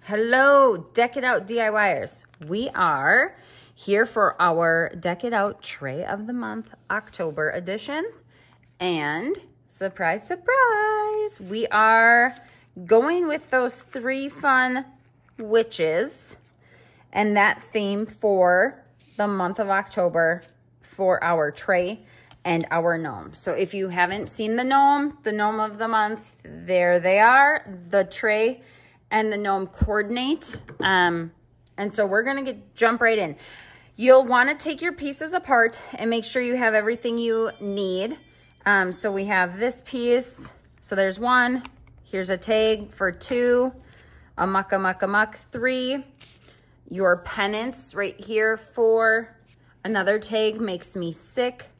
Hello, Deck It Out DIYers. We are here for our Deck It Out Tray of the Month October edition. And surprise, surprise, we are going with those 3 fun witches and that theme for the month of October for our tray and our gnome. So if you haven't seen the gnome of the month, there they are. The tray and the gnome coordinate. And so we're gonna jump right in. You'll wanna take your pieces apart and make sure you have everything you need. So we have this piece. So there's 1, here's a tag for 2, a muck, 3, your pennants right here 4, another tag makes me sick,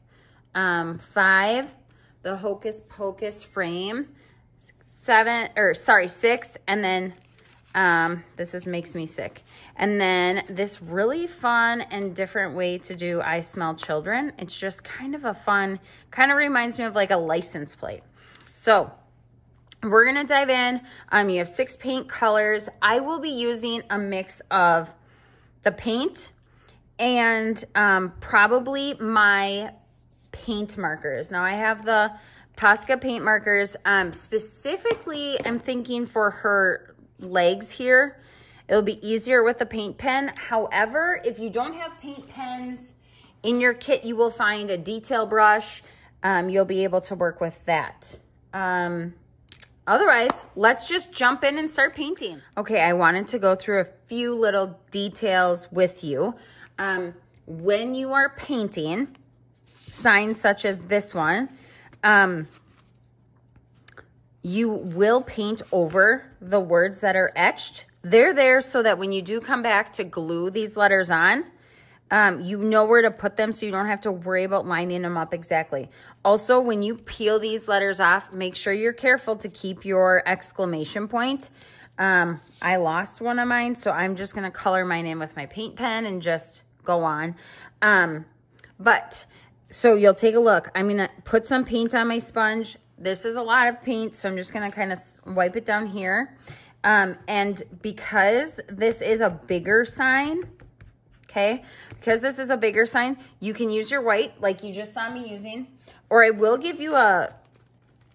5, the Hocus Pocus frame, 6, and then this makes me sick. And then this really fun and different way to do I Smell Children. It's just kind of a fun, kind of reminds me of like a license plate. So we're gonna dive in. You have 6 paint colors. I will be using a mix of the paint and probably my paint markers. Now I have the Posca paint markers. Specifically, I'm thinking for her legs here, it'll be easier with the paint pen. However, if you don't have paint pens in your kit, you will find a detail brush. You'll be able to work with that. Otherwise, let's just jump in and start painting. Okay, I wanted to go through a few little details with you. When you are painting signs such as this one, you will paint over the words that are etched. They're there so that when you do come back to glue these letters on, you know where to put them so you don't have to worry about lining them up exactly. Also, when you peel these letters off, make sure you're careful to keep your exclamation point. I lost one of mine, so I'm just gonna color mine in with my paint pen and just go on. So you'll take a look. I'm gonna put some paint on my sponge. This is a lot of paint, so I'm just gonna kind of wipe it down here. And because this is a bigger sign, okay? Because this is a bigger sign, you can use your white like you just saw me using, or I will give you a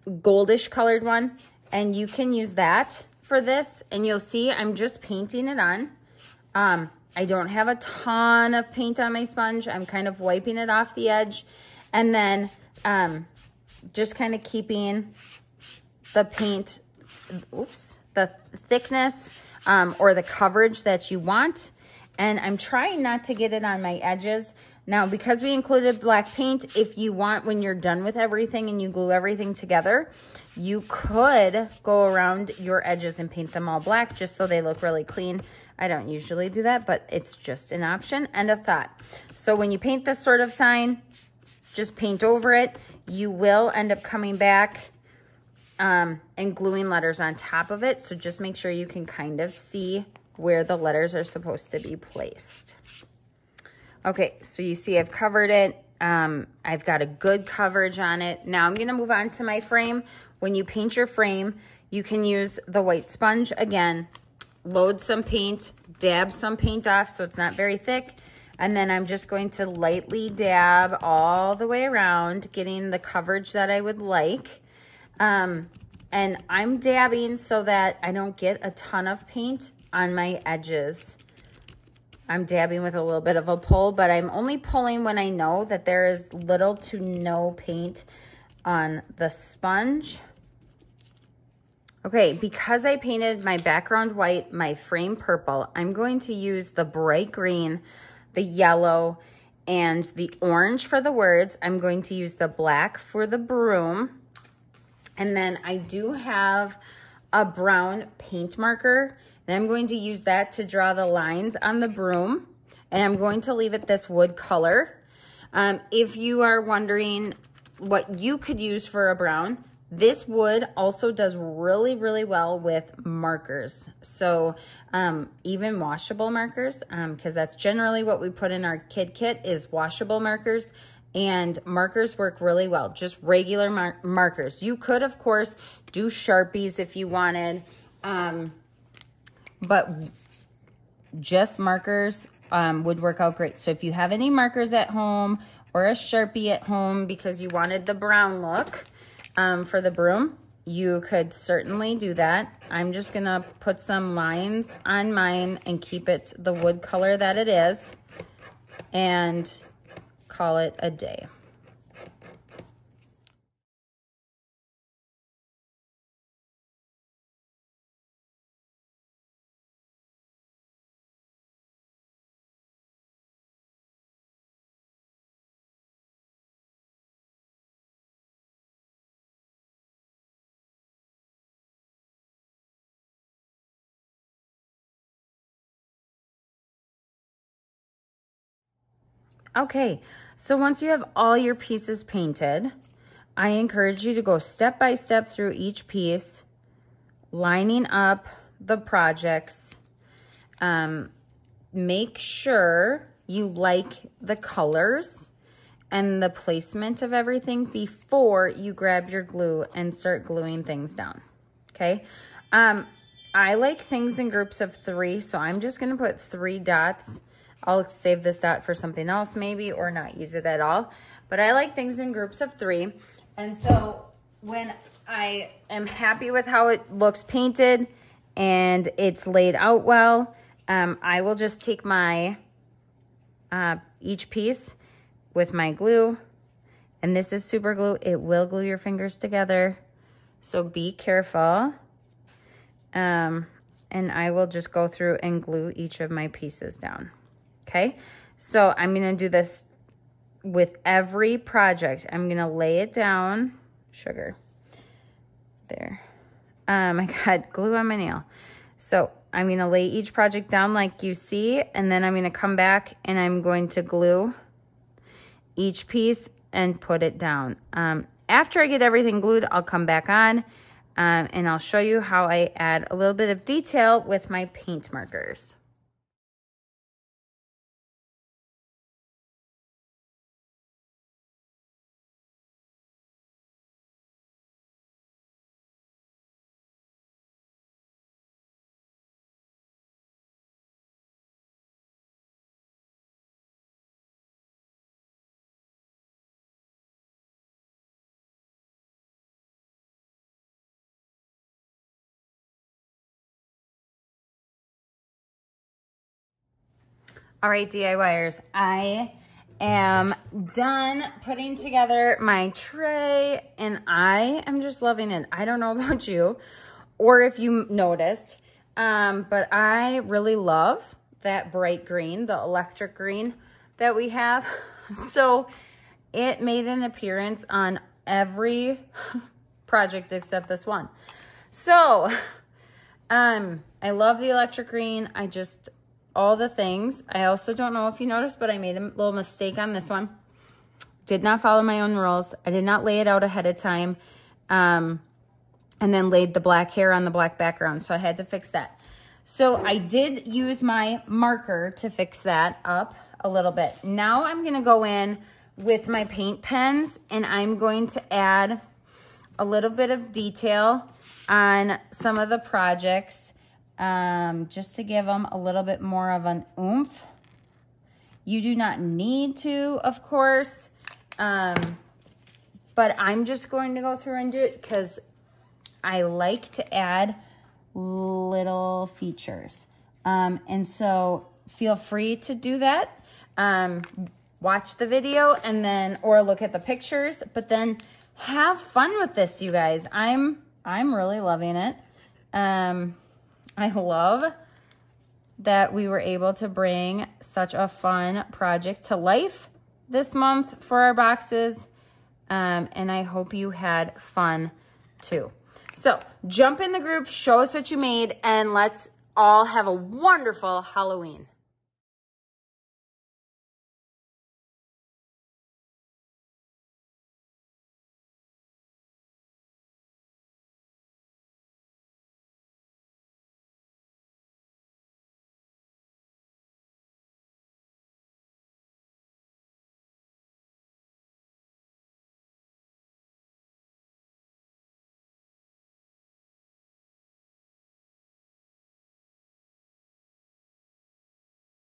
goldish colored one and you can use that for this, and you'll see I'm just painting it on. I don't have a ton of paint on my sponge. I'm kind of wiping it off the edge and then just kind of keeping the paint, the thickness or the coverage that you want. And I'm trying not to get it on my edges. Now, because we included black paint, if you want, when you're done with everything and you glue everything together, you could go around your edges and paint them all black just so they look really clean. I don't usually do that, but it's just an option and a thought. So when you paint this sort of sign, just paint over it. You will end up coming back and gluing letters on top of it. So just make sure you can kind of see where the letters are supposed to be placed. Okay, so you see I've covered it. I've got a good coverage on it. Now I'm gonna move on to my frame. When you paint your frame, you can use the white sponge again, load some paint, dab some paint off so it's not very thick. And then I'm just going to lightly dab all the way around, getting the coverage that I would like. And I'm dabbing so that I don't get a ton of paint on my edges. I'm dabbing with a little bit of a pull, but I'm only pulling when I know that there is little to no paint on the sponge. Okay, because I painted my background white, my frame purple, I'm going to use the bright green, the yellow, and the orange for the words. I'm going to use the black for the broom. And then I do have a brown paint marker, and I'm going to use that to draw the lines on the broom. And I'm going to leave it this wood color. If you are wondering what you could use for a brown, this wood also does really, really well with markers. So even washable markers, because that's generally what we put in our kid kit is washable markers. And markers work really well, just regular markers. You could, of course, do Sharpies if you wanted. but just markers would work out great. So if you have any markers at home or a Sharpie at home because you wanted the brown look for the broom, you could certainly do that. I'm just gonna put some lines on mine and keep it the wood color that it is and call it a day. Okay, so once you have all your pieces painted, I encourage you to go step by step through each piece, lining up the projects. Make sure you like the colors and the placement of everything before you grab your glue and start gluing things down, okay? I like things in groups of 3, so I'm just gonna put 3 dots. I'll save this dot for something else maybe, or not use it at all. But I like things in groups of 3. And so when I am happy with how it looks painted and it's laid out well, I will just take my, each piece with my glue. And this is super glue. It will glue your fingers together. So be careful. And I will just go through and glue each of my pieces down. Okay, so I'm going to do this with every project. I'm going to lay it down. Sugar. There. I got glue on my nail. So I'm going to lay each project down like you see, and then I'm going to come back and I'm going to glue each piece and put it down. After I get everything glued, I'll come back on and I'll show you how I add a little bit of detail with my paint markers. All right, DIYers, I am done putting together my tray and I am just loving it. I don't know about you or if you noticed, but I really love that bright green, the electric green that we have. So it made an appearance on every project except this one. So I love the electric green. All the things. I also don't know if you noticed, but I made a little mistake on this one. Did not follow my own rules. I did not lay it out ahead of time. And then laid the black hair on the black background. So I had to fix that. So I did use my marker to fix that up a little bit. Now I'm going to go in with my paint pens and I'm going to add a little bit of detail on some of the projects. Just to give them a little bit more of an oomph. You do not need to, of course, but I'm just going to go through and do it because I like to add little features. And so feel free to do that. Watch the video and then, or look at the pictures, but then have fun with this, you guys. I'm really loving it. I love that we were able to bring such a fun project to life this month for our boxes. And I hope you had fun too. So jump in the group, show us what you made, and let's all have a wonderful Halloween.